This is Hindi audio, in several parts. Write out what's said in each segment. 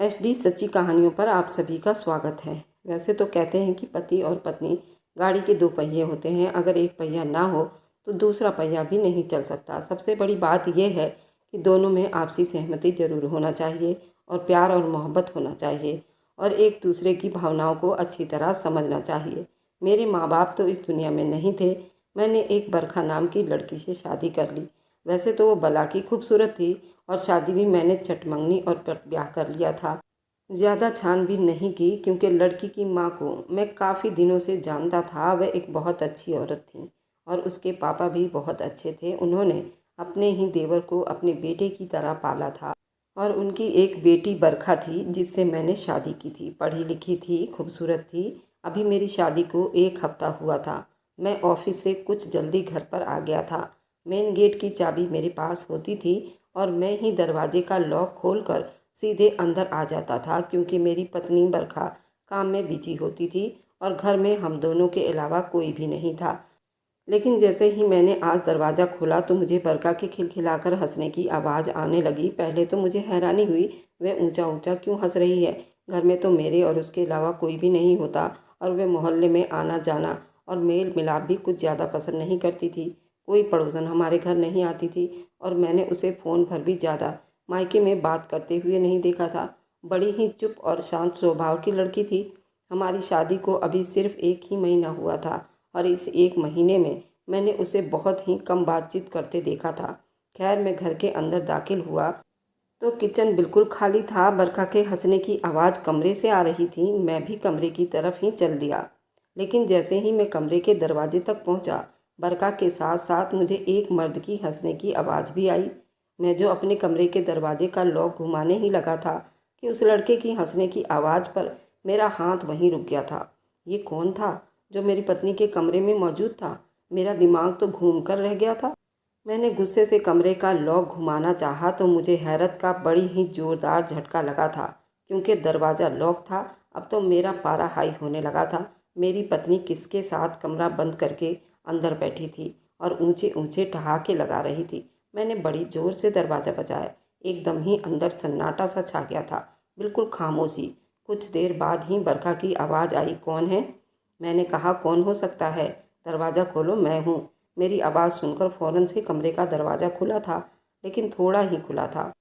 एचडी सच्ची कहानियों पर आप सभी का स्वागत है। वैसे तो कहते हैं कि पति और पत्नी गाड़ी के दो पहिए होते हैं, अगर एक पहिया ना हो तो दूसरा पहिया भी नहीं चल सकता। सबसे बड़ी बात यह है कि दोनों में आपसी सहमति ज़रूर होना चाहिए और प्यार और मोहब्बत होना चाहिए और एक दूसरे की भावनाओं को अच्छी तरह समझना चाहिए। मेरे माँ बाप तो इस दुनिया में नहीं थे। मैंने एक बरखा नाम की लड़की से शादी कर ली। वैसे तो वो बला की खूबसूरत थी और शादी भी मैंने चटमंगनी और ब्याह कर लिया था। ज़्यादा छानबीन नहीं की क्योंकि लड़की की माँ को मैं काफ़ी दिनों से जानता था। वह एक बहुत अच्छी औरत थी और उसके पापा भी बहुत अच्छे थे। उन्होंने अपने ही देवर को अपने बेटे की तरह पाला था और उनकी एक बेटी बरखा थी जिससे मैंने शादी की थी। पढ़ी लिखी थी, खूबसूरत थी। अभी मेरी शादी को 1 हफ्ता हुआ था। मैं ऑफिस से कुछ जल्दी घर पर आ गया था। मेन गेट की चाबी मेरे पास होती थी और मैं ही दरवाजे का लॉक खोलकर सीधे अंदर आ जाता था क्योंकि मेरी पत्नी बरखा काम में बिजी होती थी और घर में हम दोनों के अलावा कोई भी नहीं था। लेकिन जैसे ही मैंने आज दरवाज़ा खोला तो मुझे बरखा के खिलखिलाकर हंसने की आवाज़ आने लगी। पहले तो मुझे हैरानी हुई, वह ऊंचा ऊंचा क्यों हंस रही है। घर में तो मेरे और उसके अलावा कोई भी नहीं होता और वह मोहल्ले में आना जाना और मेल मिलाप भी कुछ ज़्यादा पसंद नहीं करती थी। कोई पड़ोसन हमारे घर नहीं आती थी और मैंने उसे फ़ोन पर भी ज़्यादा मायके में बात करते हुए नहीं देखा था। बड़ी ही चुप और शांत स्वभाव की लड़की थी। हमारी शादी को अभी सिर्फ 1 ही महीना हुआ था और इस 1 महीने में मैंने उसे बहुत ही कम बातचीत करते देखा था। खैर, मैं घर के अंदर दाखिल हुआ तो किचन बिल्कुल खाली था। बरखा के हंसने की आवाज़ कमरे से आ रही थी। मैं भी कमरे की तरफ ही चल दिया। लेकिन जैसे ही मैं कमरे के दरवाजे तक पहुंचा, बरखा के साथ साथ मुझे एक मर्द की हंसने की आवाज़ भी आई। मैं जो अपने कमरे के दरवाजे का लॉक घुमाने ही लगा था कि उस लड़के की हंसने की आवाज़ पर मेरा हाथ वहीं रुक गया था। ये कौन था जो मेरी पत्नी के कमरे में मौजूद था? मेरा दिमाग तो घूम कर रह गया था। मैंने गुस्से से कमरे का लॉक घुमाना चाहा तो मुझे हैरत का बड़ी ही ज़ोरदार झटका लगा था क्योंकि दरवाज़ा लॉक था। अब तो मेरा पारा हाई होने लगा था। मेरी पत्नी किसके साथ कमरा बंद करके अंदर बैठी थी और ऊंचे ऊंचे ठहाके लगा रही थी। मैंने बड़ी ज़ोर से दरवाज़ा बजाया। एकदम ही अंदर सन्नाटा सा छा गया था, बिल्कुल खामोशी। कुछ देर बाद ही बरखा की आवाज़ आई, कौन है? मैंने कहा, कौन हो सकता है? दरवाज़ा खोलो, मैं हूँ। मेरी आवाज़ सुनकर फ़ौरन से कमरे का दरवाज़ा खुला था, लेकिन थोड़ा ही खुला था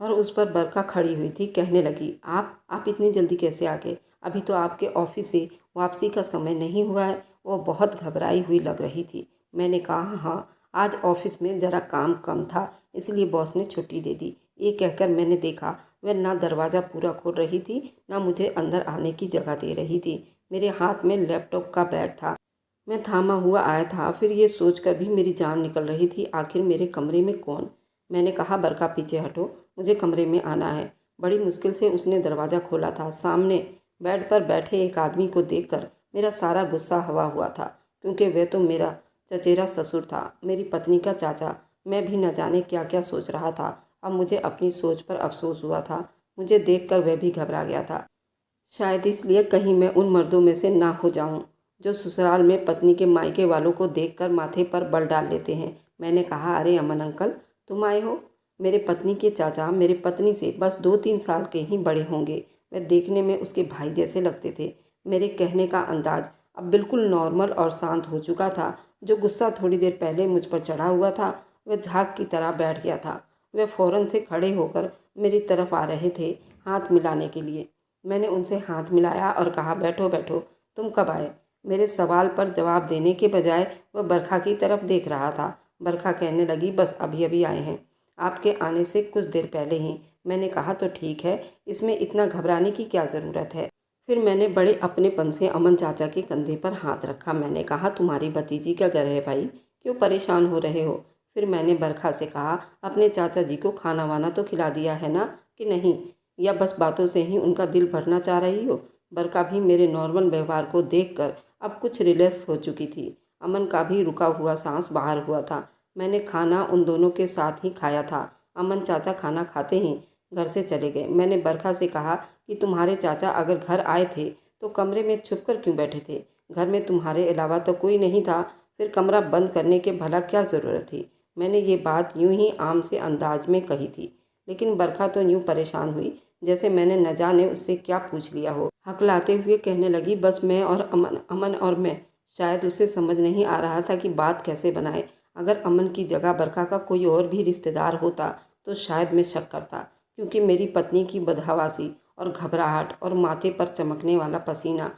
और उस पर बरखा खड़ी हुई थी। कहने लगी, आप इतनी जल्दी कैसे आ गए? अभी तो आपके ऑफिस से वापसी का समय नहीं हुआ है। वो बहुत घबराई हुई लग रही थी। मैंने कहा, हाँ, आज ऑफिस में ज़रा काम कम था, इसलिए बॉस ने छुट्टी दे दी। ये कहकर मैंने देखा वह ना दरवाज़ा पूरा खोल रही थी, ना मुझे अंदर आने की जगह दे रही थी। मेरे हाथ में लैपटॉप का बैग था। मैं थामा हुआ आया था। फिर ये सोचकर भी मेरी जान निकल रही थी, आखिर मेरे कमरे में कौन? मैंने कहा, बरखा पीछे हटो, मुझे कमरे में आना है। बड़ी मुश्किल से उसने दरवाज़ा खोला था। सामने बेड पर बैठे एक आदमी को देखकर मेरा सारा गुस्सा हवा हुआ था क्योंकि वह तो मेरा चचेरा ससुर था, मेरी पत्नी का चाचा। मैं भी न जाने क्या क्या सोच रहा था। अब मुझे अपनी सोच पर अफसोस हुआ था। मुझे देखकर वह भी घबरा गया था, शायद इसलिए कहीं मैं उन मर्दों में से ना हो जाऊं जो ससुराल में पत्नी के मायके वालों को देखकर माथे पर बल डाल लेते हैं। मैंने कहा, अरे अमन अंकल, तुम आए हो? मेरे पत्नी के चाचा मेरे पत्नी से बस 2-3 साल के ही बड़े होंगे। वे देखने में उसके भाई जैसे लगते थे। मेरे कहने का अंदाज अब बिल्कुल नॉर्मल और शांत हो चुका था। जो गुस्सा थोड़ी देर पहले मुझ पर चढ़ा हुआ था वह झाग की तरह बैठ गया था। वे फ़ौरन से खड़े होकर मेरी तरफ आ रहे थे, हाथ मिलाने के लिए। मैंने उनसे हाथ मिलाया और कहा, बैठो बैठो, तुम कब आए? मेरे सवाल पर जवाब देने के बजाय वह बरखा की तरफ देख रहा था। बरखा कहने लगी, बस अभी अभी आए हैं, आपके आने से कुछ देर पहले ही। मैंने कहा, तो ठीक है, इसमें इतना घबराने की क्या ज़रूरत है? फिर मैंने बड़े अपनेपन से अमन चाचा के कंधे पर हाथ रखा। मैंने कहा, तुम्हारी भतीजी का घर है भाई, क्यों परेशान हो रहे हो? फिर मैंने बरखा से कहा, अपने चाचा जी को खाना वाना तो खिला दिया है ना कि नहीं, या बस बातों से ही उनका दिल भरना चाह रही हो? बरखा भी मेरे नॉर्मल व्यवहार को देखकर अब कुछ रिलैक्स हो चुकी थी। अमन का भी रुका हुआ सांस बाहर हुआ था। मैंने खाना उन दोनों के साथ ही खाया था। अमन चाचा खाना खाते ही घर से चले गए। मैंने बरखा से कहा कि तुम्हारे चाचा अगर घर आए थे तो कमरे में छुपकर क्यों बैठे थे? घर में तुम्हारे अलावा तो कोई नहीं था, फिर कमरा बंद करने के भला क्या ज़रूरत थी? मैंने ये बात यूं ही आम से अंदाज में कही थी, लेकिन बरखा तो यूं परेशान हुई जैसे मैंने न जाने उससे क्या पूछ लिया हो। हकलाते हुए कहने लगी, बस मैं और अमन, अमन और मैं। शायद उसे समझ नहीं आ रहा था कि बात कैसे बनाए। अगर अमन की जगह बरखा का कोई और भी रिश्तेदार होता तो शायद मैं शक करता, क्योंकि मेरी पत्नी की बदहवासी और घबराहट और माथे पर चमकने वाला पसीना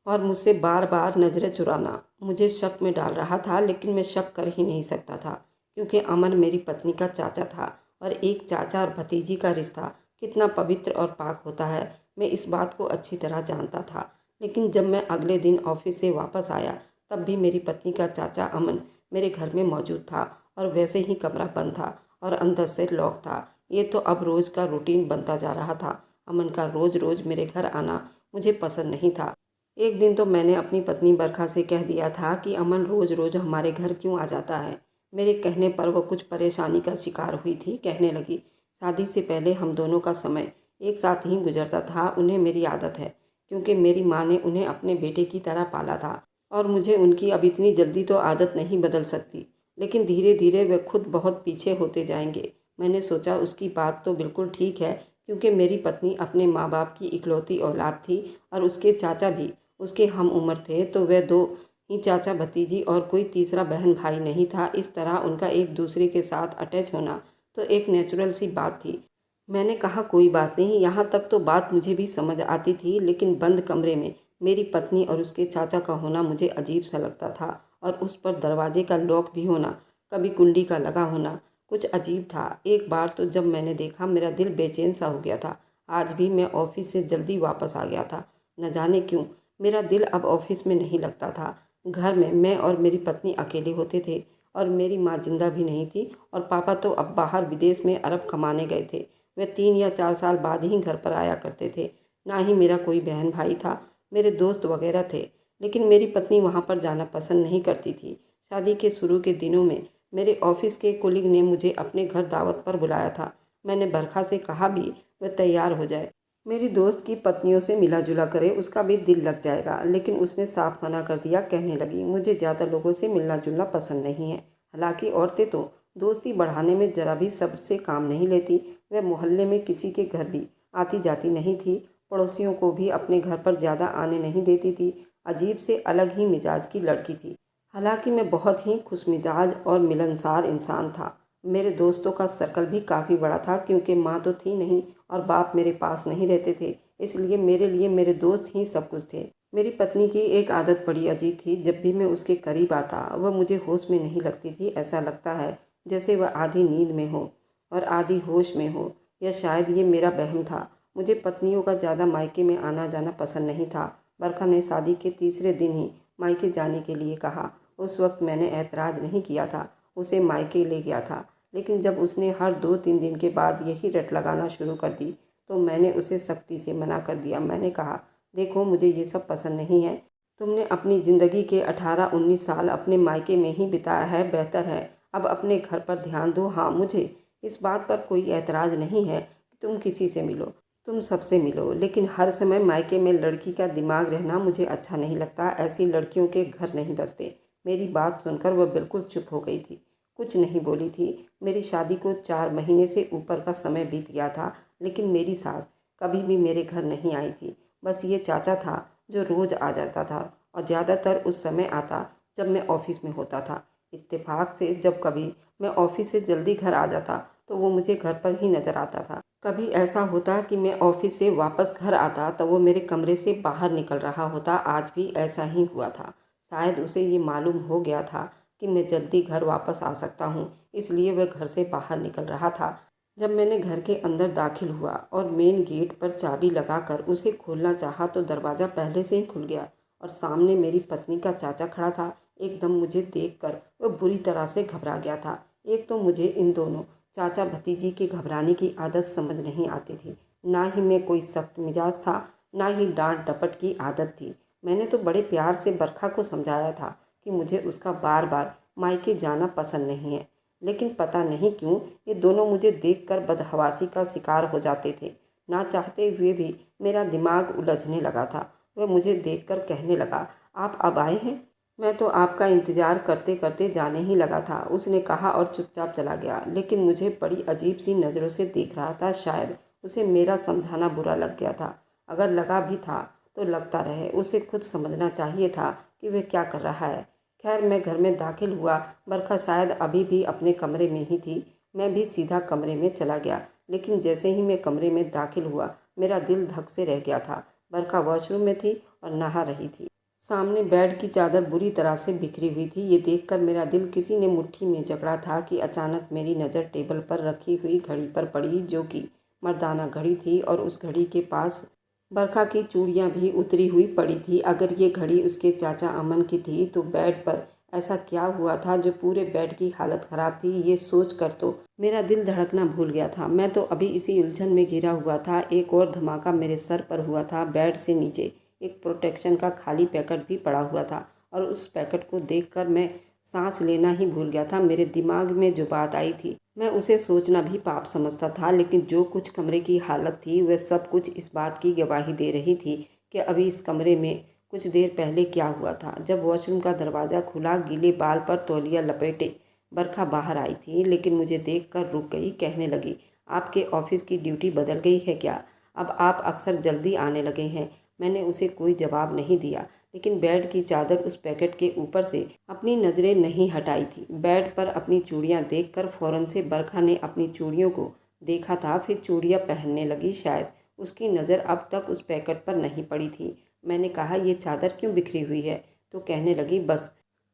और मुझसे बार बार नज़रें चुराना मुझे शक में डाल रहा था। लेकिन मैं शक कर ही नहीं सकता था, क्योंकि अमन मेरी पत्नी का चाचा था और एक चाचा और भतीजी का रिश्ता कितना पवित्र और पाक होता है, मैं इस बात को अच्छी तरह जानता था। लेकिन जब मैं अगले दिन ऑफिस से वापस आया, तब भी मेरी पत्नी का चाचा अमन मेरे घर में मौजूद था और वैसे ही कमरा बंद था और अंदर से लॉक था। ये तो अब रोज़ का रूटीन बनता जा रहा था। अमन का रोज़ रोज़ मेरे घर आना मुझे पसंद नहीं था। एक दिन तो मैंने अपनी पत्नी बरखा से कह दिया था कि अमन रोज़ रोज़ हमारे घर क्यों आ जाता है। मेरे कहने पर वो कुछ परेशानी का शिकार हुई थी। कहने लगी, शादी से पहले हम दोनों का समय एक साथ ही गुजरता था। उन्हें मेरी आदत है, क्योंकि मेरी माँ ने उन्हें अपने बेटे की तरह पाला था और मुझे उनकी अब इतनी जल्दी तो आदत नहीं बदल सकती। लेकिन धीरे धीरे वे खुद बहुत पीछे होते जाएंगे। मैंने सोचा उसकी बात तो बिल्कुल ठीक है, क्योंकि मेरी पत्नी अपने माँ बाप की इकलौती औलाद थी और उसके चाचा भी उसके हम उम्र थे, तो वह दो ही चाचा भतीजी और कोई तीसरा बहन भाई नहीं था। इस तरह उनका एक दूसरे के साथ अटैच होना तो एक नेचुरल सी बात थी। मैंने कहा, कोई बात नहीं। यहाँ तक तो बात मुझे भी समझ आती थी, लेकिन बंद कमरे में मेरी पत्नी और उसके चाचा का होना मुझे अजीब सा लगता था। और उस पर दरवाजे का लॉक भी होना, कभी कुंडी का लगा होना, कुछ अजीब था। एक बार तो जब मैंने देखा, मेरा दिल बेचैन सा हो गया था। आज भी मैं ऑफिस से जल्दी वापस आ गया था। न जाने क्यों मेरा दिल अब ऑफिस में नहीं लगता था। घर में मैं और मेरी पत्नी अकेले होते थे और मेरी माँ जिंदा भी नहीं थी और पापा तो अब बाहर विदेश में अरब कमाने गए थे। वे 3 या 4 साल बाद ही घर पर आया करते थे। ना ही मेरा कोई बहन भाई था। मेरे दोस्त वगैरह थे, लेकिन मेरी पत्नी वहाँ पर जाना पसंद नहीं करती थी। शादी के शुरू के दिनों में मेरे ऑफिस के कोलीग ने मुझे अपने घर दावत पर बुलाया था। मैंने बरखा से कहा भी वह तैयार हो जाए, मेरी दोस्त की पत्नियों से मिला जुला करे, उसका भी दिल लग जाएगा। लेकिन उसने साफ मना कर दिया। कहने लगी, मुझे ज़्यादा लोगों से मिलना जुलना पसंद नहीं है। हालांकि औरतें तो दोस्ती बढ़ाने में ज़रा भी सब्र से काम नहीं लेती। वह मोहल्ले में किसी के घर भी आती जाती नहीं थी। पड़ोसियों को भी अपने घर पर ज़्यादा आने नहीं देती थी। अजीब से अलग ही मिजाज की लड़की थी। हालांकि मैं बहुत ही खुशमिजाज और मिलनसार इंसान था। मेरे दोस्तों का सर्कल भी काफ़ी बड़ा था, क्योंकि माँ तो थी नहीं और बाप मेरे पास नहीं रहते थे, इसलिए मेरे लिए मेरे दोस्त ही सब कुछ थे। मेरी पत्नी की एक आदत बड़ी अजीब थी। जब भी मैं उसके करीब आता, वह मुझे होश में नहीं लगती थी। ऐसा लगता है जैसे वह आधी नींद में हो और आधी होश में हो, या शायद ये मेरा वहम था। मुझे पत्नियों का ज़्यादा मायके में आना जाना पसंद नहीं था। बरखा ने शादी के तीसरे दिन ही मायके जाने के लिए कहा। उस वक्त मैंने ऐतराज़ नहीं किया था, उसे मायके ले गया था। लेकिन जब उसने हर 2-3 दिन के बाद यही रट लगाना शुरू कर दी, तो मैंने उसे सख्ती से मना कर दिया। मैंने कहा, देखो, मुझे ये सब पसंद नहीं है। तुमने अपनी ज़िंदगी के 18-19 साल अपने मायके में ही बिताया है, बेहतर है अब अपने घर पर ध्यान दो। हाँ, मुझे इस बात पर कोई ऐतराज़ नहीं है कि तुम किसी से मिलो, तुम सबसे मिलो, लेकिन हर समय मायके में लड़की का दिमाग रहना मुझे अच्छा नहीं लगता। ऐसी लड़कियों के घर नहीं बसते। मेरी बात सुनकर वह बिल्कुल चुप हो गई थी, कुछ नहीं बोली थी। मेरी शादी को 4 महीने से ऊपर का समय बीत गया था, लेकिन मेरी सास कभी भी मेरे घर नहीं आई थी। बस ये चाचा था जो रोज़ आ जाता था और ज़्यादातर उस समय आता जब मैं ऑफिस में होता था। इत्तेफाक से जब कभी मैं ऑफिस से जल्दी घर आ जाता तो वो मुझे घर पर ही नज़र आता था। कभी ऐसा होता कि मैं ऑफिस से वापस घर आता तो वो मेरे कमरे से बाहर निकल रहा होता। आज भी ऐसा ही हुआ था। शायद उसे ये मालूम हो गया था कि मैं जल्दी घर वापस आ सकता हूँ, इसलिए वह घर से बाहर निकल रहा था। जब मैंने घर के अंदर दाखिल हुआ और मेन गेट पर चाबी लगाकर उसे खोलना चाहा, तो दरवाज़ा पहले से ही खुल गया और सामने मेरी पत्नी का चाचा खड़ा था। एकदम मुझे देखकर वह बुरी तरह से घबरा गया था। एक तो मुझे इन दोनों चाचा भतीजी के घबराने की आदत समझ नहीं आती थी। ना ही मैं कोई सख्त मिजाज था, ना ही डांट डपट की आदत थी। मैंने तो बड़े प्यार से बरखा को समझाया था कि मुझे उसका बार बार मायके जाना पसंद नहीं है, लेकिन पता नहीं क्यों ये दोनों मुझे देखकर बदहवासी का शिकार हो जाते थे। ना चाहते हुए भी मेरा दिमाग उलझने लगा था। वह मुझे देखकर कहने लगा, आप अब आए हैं? मैं तो आपका इंतज़ार करते करते जाने ही लगा था, उसने कहा और चुपचाप चला गया। लेकिन मुझे बड़ी अजीब सी नज़रों से देख रहा था। शायद उसे मेरा समझाना बुरा लग गया था। अगर लगा भी था तो लगता रहे, उसे खुद समझना चाहिए था कि वह क्या कर रहा है। खैर, मैं घर में दाखिल हुआ। बरखा शायद अभी भी अपने कमरे में ही थी। मैं भी सीधा कमरे में चला गया, लेकिन जैसे ही मैं कमरे में दाखिल हुआ मेरा दिल धक से रह गया था। बरखा वॉशरूम में थी और नहा रही थी। सामने बेड की चादर बुरी तरह से बिखरी हुई थी। ये देखकर मेरा दिल किसी ने मुट्ठी में जकड़ा था कि अचानक मेरी नज़र टेबल पर रखी हुई घड़ी पर पड़ी, जो कि मर्दाना घड़ी थी, और उस घड़ी के पास बरखा की चूड़ियाँ भी उतरी हुई पड़ी थी। अगर ये घड़ी उसके चाचा अमन की थी तो बेड पर ऐसा क्या हुआ था जो पूरे बेड की हालत ख़राब थी? ये सोच कर तो मेरा दिल धड़कना भूल गया था। मैं तो अभी इसी उलझन में घिरा हुआ था। एक और धमाका मेरे सर पर हुआ था। बेड से नीचे एक प्रोटेक्शन का खाली पैकेट भी पड़ा हुआ था, और उस पैकेट को देखकर मैं सांस लेना ही भूल गया था। मेरे दिमाग में जो बात आई थी मैं उसे सोचना भी पाप समझता था, लेकिन जो कुछ कमरे की हालत थी वह सब कुछ इस बात की गवाही दे रही थी कि अभी इस कमरे में कुछ देर पहले क्या हुआ था। जब वॉशरूम का दरवाज़ा खुला, गीले बाल पर तौलिया लपेटे बरखा बाहर आई थी, लेकिन मुझे देखकर रुक गई। कहने लगी, आपके ऑफिस की ड्यूटी बदल गई है क्या? अब आप अक्सर जल्दी आने लगे हैं। मैंने उसे कोई जवाब नहीं दिया, लेकिन बेड की चादर उस पैकेट के ऊपर से अपनी नज़रें नहीं हटाई थी। बेड पर अपनी चूड़ियाँ देखकर फ़ौरन से बरखा ने अपनी चूड़ियों को देखा था, फिर चूड़ियाँ पहनने लगी। शायद उसकी नज़र अब तक उस पैकेट पर नहीं पड़ी थी। मैंने कहा, ये चादर क्यों बिखरी हुई है? तो कहने लगी, बस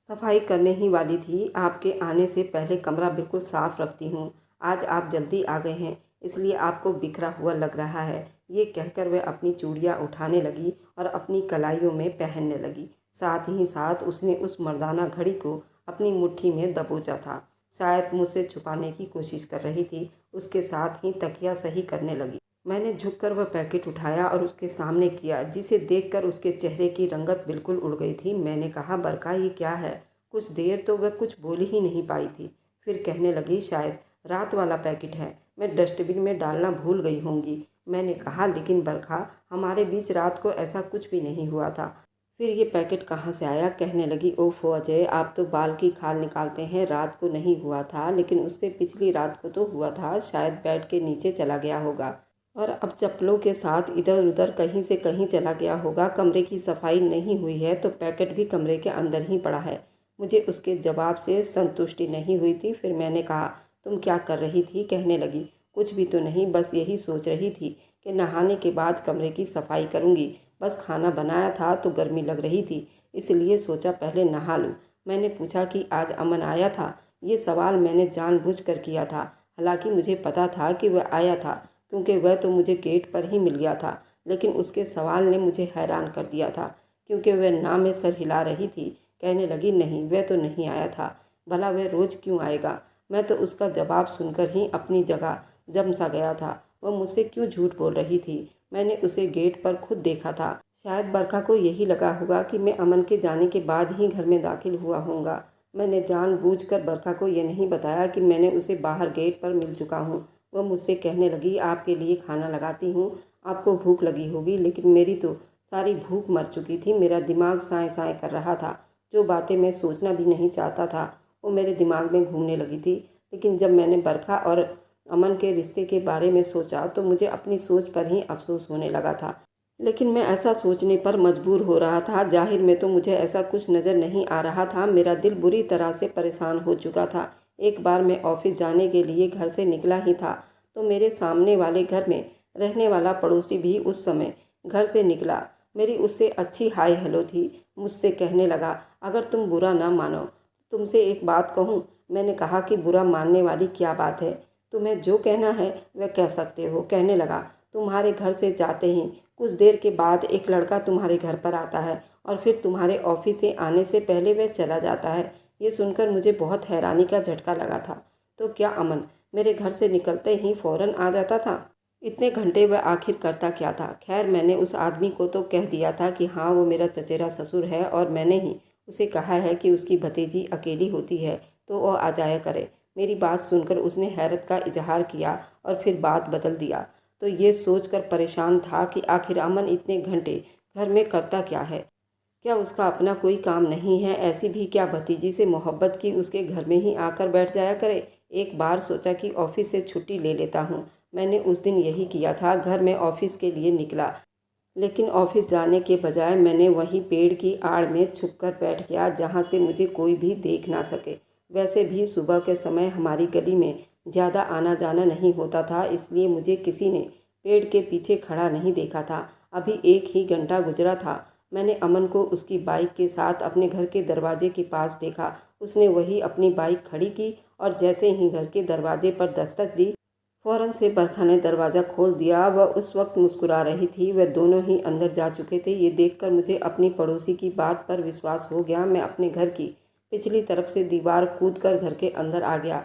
सफाई करने ही वाली थी। आपके आने से पहले कमरा बिल्कुल साफ़ रखती हूँ। आज आप जल्दी आ गए हैं, इसलिए आपको बिखरा हुआ लग रहा है। ये कहकर वह अपनी चूड़ियाँ उठाने लगी और अपनी कलाइयों में पहनने लगी। साथ ही साथ उसने उस मर्दाना घड़ी को अपनी मुट्ठी में दबोचा था। शायद मुझसे छुपाने की कोशिश कर रही थी। उसके साथ ही तकिया सही करने लगी। मैंने झुककर वह पैकेट उठाया और उसके सामने किया, जिसे देखकर उसके चेहरे की रंगत बिल्कुल उड़ गई थी। मैंने कहा, बरखा, ये क्या है? कुछ देर तो वह कुछ बोल ही नहीं पाई थी। फिर कहने लगी, शायद रात वाला पैकेट है, मैं डस्टबिन में डालना भूल गई होंगी। मैंने कहा, लेकिन बरखा, हमारे बीच रात को ऐसा कुछ भी नहीं हुआ था। फिर ये पैकेट कहाँ से आया? कहने लगी, ओफो अजय, आप तो बाल की खाल निकालते हैं। रात को नहीं हुआ था, लेकिन उससे पिछली रात को तो हुआ था। शायद बेड के नीचे चला गया होगा और अब चप्पलों के साथ इधर उधर कहीं से कहीं चला गया होगा। कमरे की सफाई नहीं हुई है तो पैकेट भी कमरे के अंदर ही पड़ा है। मुझे उसके जवाब से संतुष्टि नहीं हुई थी। फिर मैंने कहा, तुम क्या कर रही थी? कहने लगी, कुछ भी तो नहीं, बस यही सोच रही थी कि नहाने के बाद कमरे की सफाई करूँगी। बस खाना बनाया था तो गर्मी लग रही थी, इसलिए सोचा पहले नहा लूँ। मैंने पूछा कि आज अमन आया था? ये सवाल मैंने जानबूझकर किया था। हालांकि मुझे पता था कि वह आया था, क्योंकि वह तो मुझे गेट पर ही मिल गया था। लेकिन उसके सवाल ने मुझे हैरान कर दिया था, क्योंकि वह ना में सर हिला रही थी। कहने लगी, नहीं, वह तो नहीं आया था। भला वह रोज़ क्यों आएगा? मैं तो उसका जवाब सुनकर ही अपनी जगह जम सा गया था। वह मुझसे क्यों झूठ बोल रही थी? मैंने उसे गेट पर खुद देखा था। शायद बरखा को यही लगा होगा कि मैं अमन के जाने के बाद ही घर में दाखिल हुआ होऊंगा। मैंने जानबूझकर बरखा को यह नहीं बताया कि मैंने उसे बाहर गेट पर मिल चुका हूँ। वह मुझसे कहने लगी, आपके लिए खाना लगाती हूँ, आपको भूख लगी होगी। लेकिन मेरी तो सारी भूख मर चुकी थी। मेरा दिमाग साए साए कर रहा था। जो बातें मैं सोचना भी नहीं चाहता था वो मेरे दिमाग में घूमने लगी थी। लेकिन जब मैंने बरखा और अमन के रिश्ते के बारे में सोचा तो मुझे अपनी सोच पर ही अफसोस होने लगा था। लेकिन मैं ऐसा सोचने पर मजबूर हो रहा था। जाहिर में तो मुझे ऐसा कुछ नज़र नहीं आ रहा था। मेरा दिल बुरी तरह से परेशान हो चुका था। एक बार मैं ऑफिस जाने के लिए घर से निकला ही था तो मेरे सामने वाले घर में रहने वाला पड़ोसी भी उस समय घर से निकला। मेरी उससे अच्छी हाय हेलो थी। मुझसे कहने लगा, अगर तुम बुरा ना मानो तुमसे एक बात कहूँ। मैंने कहा कि बुरा मानने वाली क्या बात है? तुम्हें जो कहना है वह कह सकते हो। कहने लगा, तुम्हारे घर से जाते ही कुछ देर के बाद एक लड़का तुम्हारे घर पर आता है और फिर तुम्हारे ऑफिस से आने से पहले वह चला जाता है। ये सुनकर मुझे बहुत हैरानी का झटका लगा था। तो क्या अमन मेरे घर से निकलते ही फ़ौरन आ जाता था? इतने घंटे वह आखिर करता क्या था? खैर, मैंने उस आदमी को तो कह दिया था कि हाँ, वो मेरा चचेरा ससुर है, और मैंने ही उसे कहा है कि उसकी भतीजी अकेली होती है तो वो आ जाया करे। मेरी बात सुनकर उसने हैरत का इजहार किया और फिर बात बदल दिया। तो ये सोचकर परेशान था कि आखिर अमन इतने घंटे घर में करता क्या है? क्या उसका अपना कोई काम नहीं है? ऐसी भी क्या भतीजी से मोहब्बत की उसके घर में ही आकर बैठ जाया करे? एक बार सोचा कि ऑफिस से छुट्टी ले लेता हूँ, मैंने उस दिन यही किया था। घर में ऑफिस के लिए निकला, लेकिन ऑफिस जाने के बजाय मैंने वहीं पेड़ की आड़ में छुपकर बैठ गया, जहाँ से मुझे कोई भी देख ना सके। वैसे भी सुबह के समय हमारी गली में ज़्यादा आना जाना नहीं होता था, इसलिए मुझे किसी ने पेड़ के पीछे खड़ा नहीं देखा था। अभी 1 ही घंटा गुजरा था। मैंने अमन को उसकी बाइक के साथ अपने घर के दरवाजे के पास देखा। उसने वही अपनी बाइक खड़ी की और जैसे ही घर के दरवाजे पर दस्तक दी, फ़ौरन से बरखा ने दरवाज़ा खोल दिया। वह उस वक्त मुस्कुरा रही थी। वह दोनों ही अंदर जा चुके थे। ये देखकर मुझे अपनी पड़ोसी की बात पर विश्वास हो गया। मैं अपने घर की पिछली तरफ से दीवार कूदकर घर के अंदर आ गया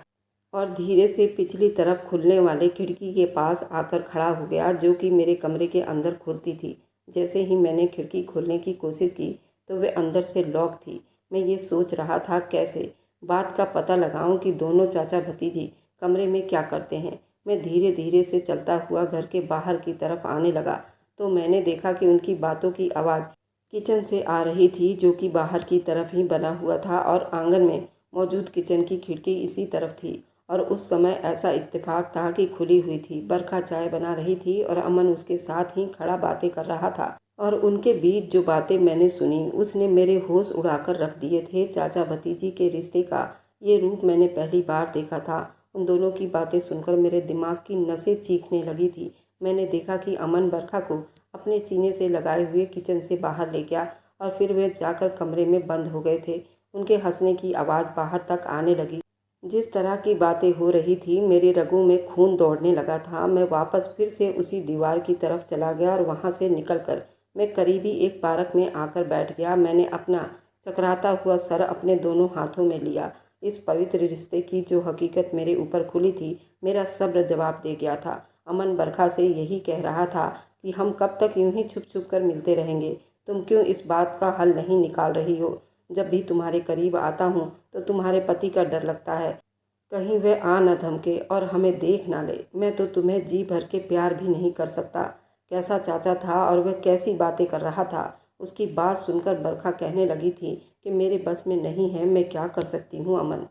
और धीरे से पिछली तरफ खुलने वाले खिड़की के पास आकर खड़ा हो गया, जो कि मेरे कमरे के अंदर खुलती थी। जैसे ही मैंने खिड़की खोलने की कोशिश की तो वह अंदर से लॉक थी। मैं ये सोच रहा था कैसे बात का पता लगाऊं कि दोनों चाचा भतीजी कमरे में क्या करते हैं। मैं धीरे धीरे से चलता हुआ घर के बाहर की तरफ आने लगा तो मैंने देखा कि उनकी बातों की आवाज़ किचन से आ रही थी, जो कि बाहर की तरफ ही बना हुआ था और आंगन में मौजूद किचन की खिड़की इसी तरफ थी। और उस समय ऐसा इत्तेफाक था कि खुली हुई थी। बरखा चाय बना रही थी और अमन उसके साथ ही खड़ा बातें कर रहा था। और उनके बीच जो बातें मैंने सुनी उसने मेरे होश उड़ाकर रख दिए थे। चाचा भतीजी के रिश्ते का ये रूप मैंने पहली बार देखा था। उन दोनों की बातें सुनकर मेरे दिमाग की नसें चीखने लगी थी। मैंने देखा कि अमन बरखा को अपने सीने से लगाए हुए किचन से बाहर ले गया और फिर वे जाकर कमरे में बंद हो गए थे। उनके हंसने की आवाज़ बाहर तक आने लगी। जिस तरह की बातें हो रही थी, मेरे रगों में खून दौड़ने लगा था। मैं वापस फिर से उसी दीवार की तरफ चला गया और वहाँ से निकलकर मैं करीबी एक पार्क में आकर बैठ गया। मैंने अपना चकराता हुआ सर अपने दोनों हाथों में लिया। इस पवित्र रिश्ते की जो हकीकत मेरे ऊपर खुली थी, मेरा सब्र जवाब दे गया था। अमन बरखा से यही कह रहा था कि हम कब तक यूं ही छुप छुप कर मिलते रहेंगे। तुम क्यों इस बात का हल नहीं निकाल रही हो? जब भी तुम्हारे करीब आता हूँ तो तुम्हारे पति का डर लगता है, कहीं वह आ न धमके और हमें देख ना ले। मैं तो तुम्हें जी भर के प्यार भी नहीं कर सकता। कैसा चाचा था और वह कैसी बातें कर रहा था। उसकी बात सुनकर बरखा कहने लगी थी कि मेरे बस में नहीं है, मैं क्या कर सकती हूँ अमन।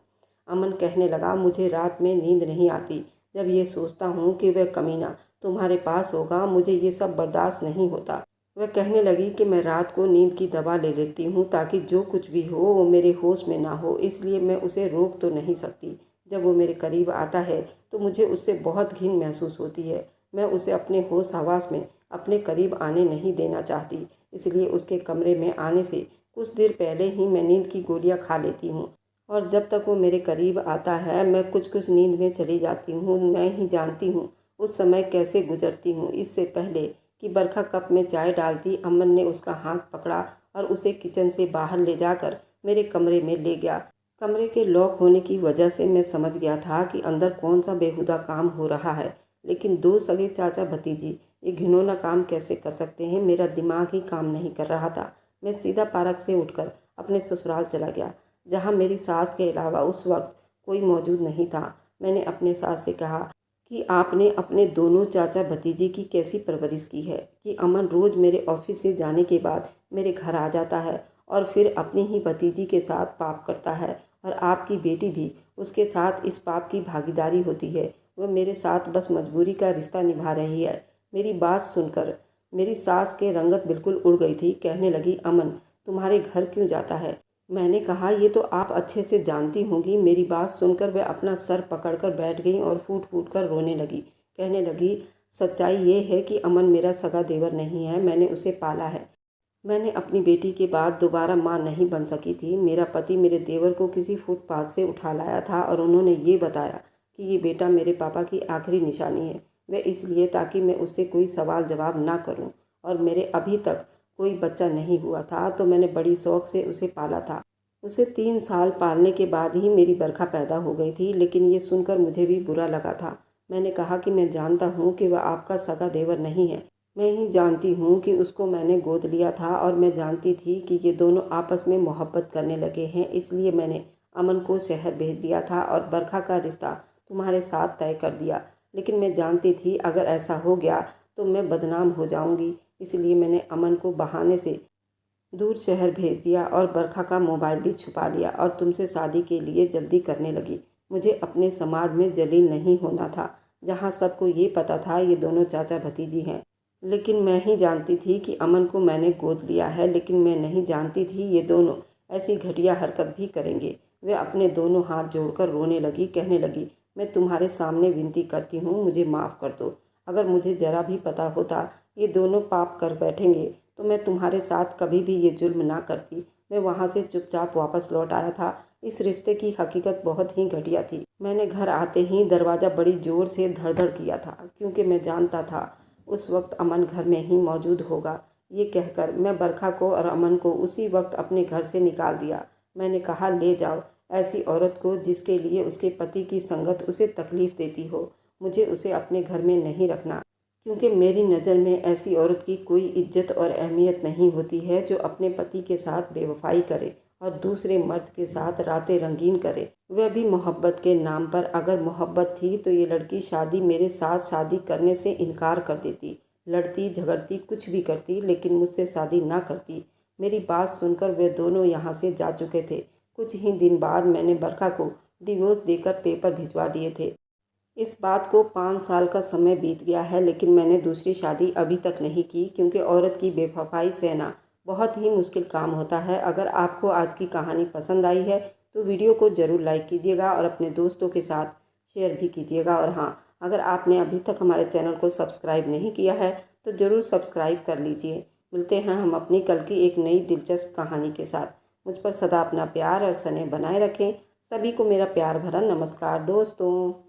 अमन कहने लगा, मुझे रात में नींद नहीं आती जब ये सोचता हूँ कि वह कमीना तुम्हारे पास होगा। मुझे ये सब बर्दाश्त नहीं होता। वह कहने लगी कि मैं रात को नींद की दवा ले लेती हूँ ताकि जो कुछ भी हो वो मेरे होश में ना हो, इसलिए मैं उसे रोक तो नहीं सकती। जब वो मेरे करीब आता है तो मुझे उससे बहुत घिन महसूस होती है। मैं उसे अपने होश हवास में अपने करीब आने नहीं देना चाहती, इसलिए उसके कमरे में आने से कुछ देर पहले ही मैं नींद की गोलियां खा लेती हूँ और जब तक वो मेरे करीब आता है मैं कुछ कुछ नींद में चली जाती हूँ। मैं ही जानती हूँ उस समय कैसे गुजरती हूँ। इससे पहले कि बरखा कप में चाय डालती, अमन ने उसका हाथ पकड़ा और उसे किचन से बाहर ले जाकर मेरे कमरे में ले गया। कमरे के लॉक होने की वजह से मैं समझ गया था कि अंदर कौन सा बेहुदा काम हो रहा है, लेकिन दो सगे चाचा भतीजी ये घिनौना काम कैसे कर सकते हैं? मेरा दिमाग ही काम नहीं कर रहा था। मैं सीधा पार्क से उठकर अपने ससुराल चला गया, जहाँ मेरी सास के अलावा उस वक्त कोई मौजूद नहीं था। मैंने अपने सास से कहा कि आपने अपने दोनों चाचा भतीजे की कैसी परवरिश की है कि अमन रोज़ मेरे ऑफिस से जाने के बाद मेरे घर आ जाता है और फिर अपनी ही भतीजी के साथ पाप करता है और आपकी बेटी भी उसके साथ इस पाप की भागीदारी होती है। वह मेरे साथ बस मजबूरी का रिश्ता निभा रही है। मेरी बात सुनकर मेरी सास के रंगत बिल्कुल उड़ गई थी। कहने लगी, अमन तुम्हारे घर क्यों जाता है? मैंने कहा, ये तो आप अच्छे से जानती होंगी। मेरी बात सुनकर वह अपना सर पकड़कर बैठ गई और फूट फूट कर रोने लगी। कहने लगी, सच्चाई ये है कि अमन मेरा सगा देवर नहीं है, मैंने उसे पाला है। मैंने अपनी बेटी के बाद दोबारा माँ नहीं बन सकी थी। मेरा पति मेरे देवर को किसी फुटपाथ से उठा लाया था और उन्होंने ये बताया कि ये बेटा मेरे पापा की आखिरी निशानी है। वह इसलिए ताकि मैं उससे कोई सवाल जवाब ना करूं। और मेरे अभी तक कोई बच्चा नहीं हुआ था तो मैंने बड़ी शौक से उसे पाला था। उसे 3 साल पालने के बाद ही मेरी बरखा पैदा हो गई थी, लेकिन ये सुनकर मुझे भी बुरा लगा था। मैंने कहा कि मैं जानता हूँ कि वह आपका सगा देवर नहीं है। मैं ही जानती हूँ कि उसको मैंने गोद लिया था और मैं जानती थी कि ये दोनों आपस में मोहब्बत करने लगे हैं, इसलिए मैंने अमन को शहर भेज दिया था और बरखा का रिश्ता तुम्हारे साथ तय कर दिया। लेकिन मैं जानती थी अगर ऐसा हो गया तो मैं बदनाम हो जाऊंगी, इसलिए मैंने अमन को बहाने से दूर शहर भेज दिया और बरखा का मोबाइल भी छुपा लिया और तुमसे शादी के लिए जल्दी करने लगी। मुझे अपने समाज में जलील नहीं होना था। जहाँ सबको ये पता था ये दोनों चाचा भतीजी हैं। लेकिन मैं ही जानती थी कि अमन को मैंने गोद लिया है, लेकिन मैं नहीं जानती थी ये दोनों ऐसी घटिया हरकत भी करेंगे। वे अपने दोनों हाथ जोड़कर रोने लगी, कहने लगी, मैं तुम्हारे सामने विनती करती हूँ, मुझे माफ़ कर दो। अगर मुझे ज़रा भी पता होता ये दोनों पाप कर बैठेंगे तो मैं तुम्हारे साथ कभी भी ये जुल्म ना करती। मैं वहाँ से चुपचाप वापस लौट आया था। इस रिश्ते की हकीकत बहुत ही घटिया थी। मैंने घर आते ही दरवाज़ा बड़ी ज़ोर से धड़-धड़ किया था, क्योंकि मैं जानता था उस वक्त अमन घर में ही मौजूद होगा। ये कहकर मैं बरखा को और अमन को उसी वक्त अपने घर से निकाल दिया। मैंने कहा, ले जाओ ऐसी औरत को जिसके लिए उसके पति की संगत उसे तकलीफ़ देती हो। मुझे उसे अपने घर में नहीं रखना, क्योंकि मेरी नज़र में ऐसी औरत की कोई इज्जत और अहमियत नहीं होती है जो अपने पति के साथ बेवफाई करे और दूसरे मर्द के साथ रातें रंगीन करे, वह भी मोहब्बत के नाम पर। अगर मोहब्बत थी तो ये लड़की शादी मेरे साथ शादी करने से इनकार कर देती, लड़ती झगड़ती कुछ भी करती, लेकिन मुझसे शादी ना करती। मेरी बात सुनकर वे दोनों यहाँ से जा चुके थे। कुछ ही दिन बाद मैंने बरखा को डिवोर्स देकर पेपर भिजवा दिए थे। इस बात को 5 साल का समय बीत गया है, लेकिन मैंने दूसरी शादी अभी तक नहीं की, क्योंकि औरत की बेवफाई सहना बहुत ही मुश्किल काम होता है। अगर आपको आज की कहानी पसंद आई है तो वीडियो को ज़रूर लाइक कीजिएगा और अपने दोस्तों के साथ शेयर भी कीजिएगा। और हाँ, अगर आपने अभी तक हमारे चैनल को सब्सक्राइब नहीं किया है तो ज़रूर सब्सक्राइब कर लीजिए। मिलते हैं हम अपनी कल की एक नई दिलचस्प कहानी के साथ। मुझ पर सदा अपना प्यार और स्नेह बनाए रखें। सभी को मेरा प्यार भरा नमस्कार दोस्तों।